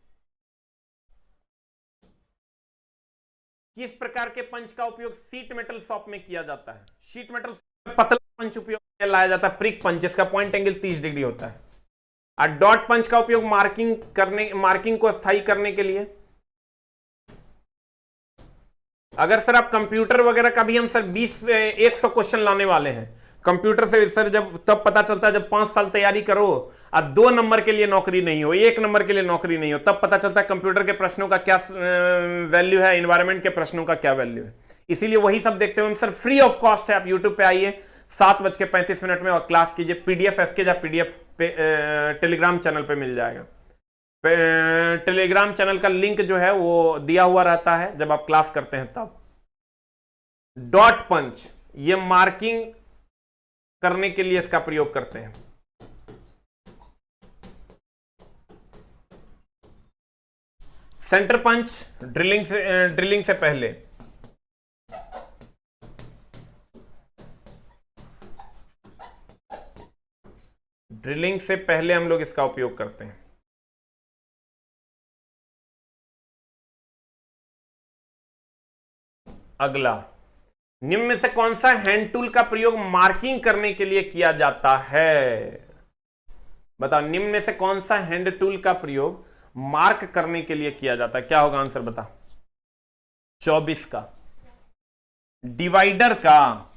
किस प्रकार के पंच का उपयोग सीट मेटल शॉप में किया जाता है? शीट मेटल पतला पंच उपयोग में लाया जाता है, प्रिक पंच, जिसका पॉइंट एंगल 30 डिग्री होता है। और डॉट पंच का उपयोग मार्किंग को स्थायी करने के लिए। अगर सर आप कंप्यूटर वगैरह का भी हम सर 100 क्वेश्चन लाने वाले हैं कंप्यूटर से सर, जब तब पता चलता है जब 5 साल तैयारी करो और 2 नंबर के लिए नौकरी नहीं हो, 1 नंबर के लिए नौकरी नहीं हो, तब पता चलता है कंप्यूटर के प्रश्नों का क्या वैल्यू है, एनवायरमेंट के प्रश्नों का क्या वैल्यू है। इसीलिए वही सब देखते हुए सर फ्री ऑफ कॉस्ट है, आप यूट्यूब पे आइए 7:35 में और क्लास कीजिए। पीडीएफ एसके या पीडीएफ टेलीग्राम चैनल पे मिल जाएगा। टेलीग्राम चैनल का लिंक जो है वो दिया हुआ रहता है जब आप क्लास करते हैं तब। डॉट पंच ये मार्किंग करने के लिए इसका प्रयोग करते हैं। सेंटर पंच ड्रिलिंग से पहले, ड्रिलिंग से पहले हम लोग इसका उपयोग करते हैं। अगला, निम्न में से कौन सा हैंड टूल का प्रयोग मार्किंग करने के लिए किया जाता है? बताओ, निम्न में से कौन सा हैंड टूल का प्रयोग मार्क करने के लिए किया जाता है? क्या होगा आंसर बता? 24 का। डिवाइडर का,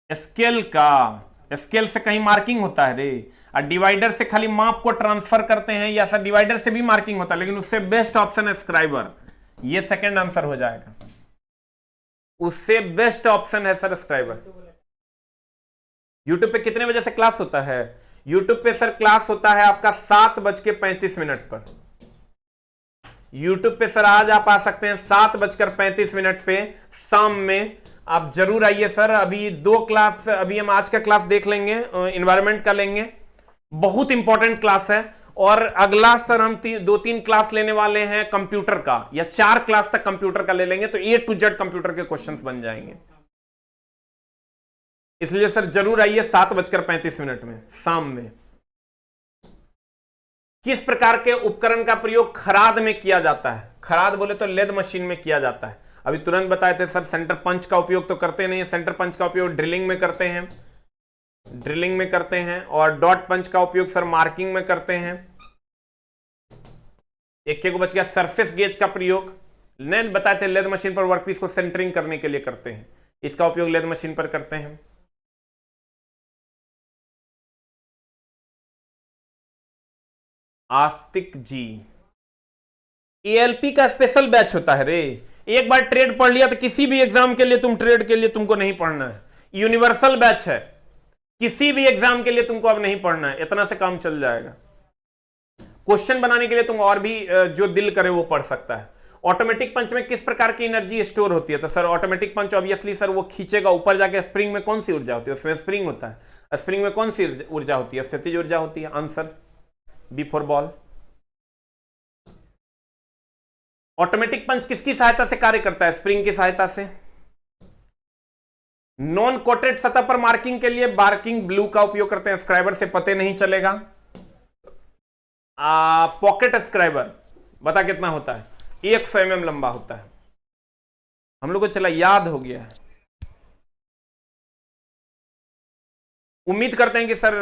स्केल का, स्केल से कहीं मार्किंग होता है रे, और डिवाइडर से खाली माप को ट्रांसफर करते हैं, या सर डिवाइडर से भी मार्किंग होता है लेकिन उससे बेस्ट ऑप्शन है स्क्राइबर। ये सेकंड आंसर हो जाएगा, उससे बेस्ट ऑप्शन है सर स्क्राइबर। यूट्यूब पे कितने बजे से क्लास होता है? यूट्यूब पे सर क्लास होता है आपका 7:35 पर। यूट्यूब पे सर आज आप आ सकते हैं 7:35 पे शाम में, आप जरूर आइए सर। अभी 2 क्लास, अभी हम आज का क्लास देख लेंगे, एनवायरनमेंट का लेंगे, बहुत इंपॉर्टेंट क्लास है। और अगला सर हम 2-3 क्लास लेने वाले हैं कंप्यूटर का, या 4 क्लास तक कंप्यूटर का ले लेंगे, तो A to Z कंप्यूटर के क्वेश्चंस बन जाएंगे। इसलिए सर जरूर आइए 7:35 में शाम में। किस प्रकार के उपकरण का प्रयोग खराद में किया जाता है? खराद बोले तो लेद मशीन में किया जाता है। अभी तुरंत बताए थे सर, सेंटर पंच का उपयोग तो करते नहीं है, सेंटर पंच का उपयोग ड्रिलिंग में करते हैं, ड्रिलिंग में करते हैं, और डॉट पंच का उपयोग सर मार्किंग में करते हैं। एक को बच गया, सरफेस गेज का प्रयोग ने बताए थे लेद मशीन पर वर्कपीस को सेंटरिंग करने के लिए करते हैं, इसका उपयोग लेद मशीन पर करते हैं। आस्तिक जी, एएलपी का स्पेशल बैच होता है रे। एक बार ट्रेड पढ़ लिया तो किसी भी एग्जाम के लिए तुम ट्रेड के लिए तुमको नहीं पढ़ना है, यूनिवर्सल बैच है, किसी भी एग्जाम के लिए तुमको अब नहीं पढ़ना है, इतना से काम चल जाएगा। क्वेश्चन बनाने के लिए तुम और भी जो दिल करे वो पढ़ सकता है। ऑटोमेटिक पंच में किस प्रकार की एनर्जी स्टोर होती है? तो सर ऑटोमेटिक पंच ऑब्वियसली सर वो खींचेगा ऊपर जाके, स्प्रिंग में कौन सी ऊर्जा होती है? उसमें स्प्रिंग होता है, स्प्रिंग में कौन सी ऊर्जा होती है? स्थितिज ऊर्जा होती है। Answer B for ball. Automatic punch किसकी सहायता से कार्य करता है? स्प्रिंग की सहायता से। नॉन कोटेड सतह पर मार्किंग के लिए मार्किंग ब्लू का उपयोग करते हैं, स्क्राइबर से पते नहीं चलेगा। पॉकेट स्क्राइबर बता कितना होता है? 100 mm लंबा होता है। हम लोग को चला याद हो गया है। उम्मीद करते हैं कि सर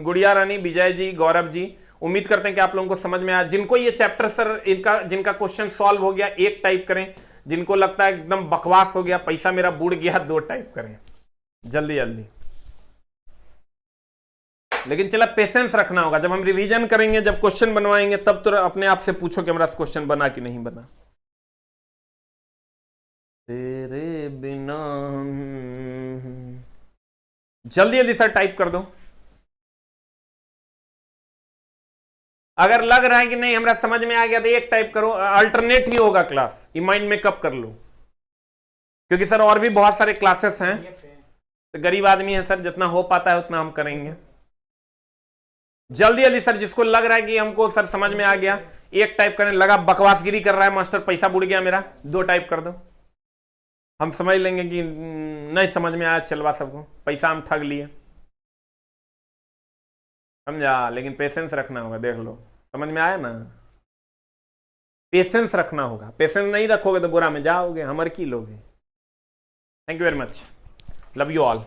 गुड़िया रानी, विजय जी, गौरव जी, उम्मीद करते हैं कि आप लोगों को समझ में आया। जिनको ये चैप्टर सर जिनका क्वेश्चन सॉल्व हो गया 1 टाइप करें, जिनको लगता है एकदम बकवास हो गया, पैसा मेरा बुड़ गया, 2 टाइप करें जल्दी जल्दी। लेकिन चला पेशेंस रखना होगा, जब हम रिवीजन करेंगे, जब क्वेश्चन बनवाएंगे, तब तो अपने आप से पूछो कि मेरा क्वेश्चन बना कि नहीं बना। तेरे बिना जल्दी जल्दी सर टाइप कर दो। अगर लग रहा है कि नहीं हमरा समझ में आ गया तो 1 टाइप करो, अल्टरनेट ही होगा क्लास, ये माइंड मेकअप कर लो, क्योंकि सर और भी बहुत सारे क्लासेस हैं, तो गरीब आदमी है सर, जितना हो पाता है उतना हम करेंगे। जल्दी जल्दी सर, जिसको लग रहा है कि हमको सर समझ में आ गया 1 टाइप करने लगा, बकवासगिरी कर रहा है मास्टर, पैसा बुड़ गया मेरा, 2 टाइप कर दो। हम समझ लेंगे कि नहीं समझ में आया, चलवा सबको, पैसा हम ठग लिए, समझा। लेकिन पेशेंस रखना होगा, देख लो समझ में आया ना, पेशेंस रखना होगा। पेशेंस नहीं रखोगे तो बुरा में जाओगे, हमर की लोगे। Thank you very much, love you all.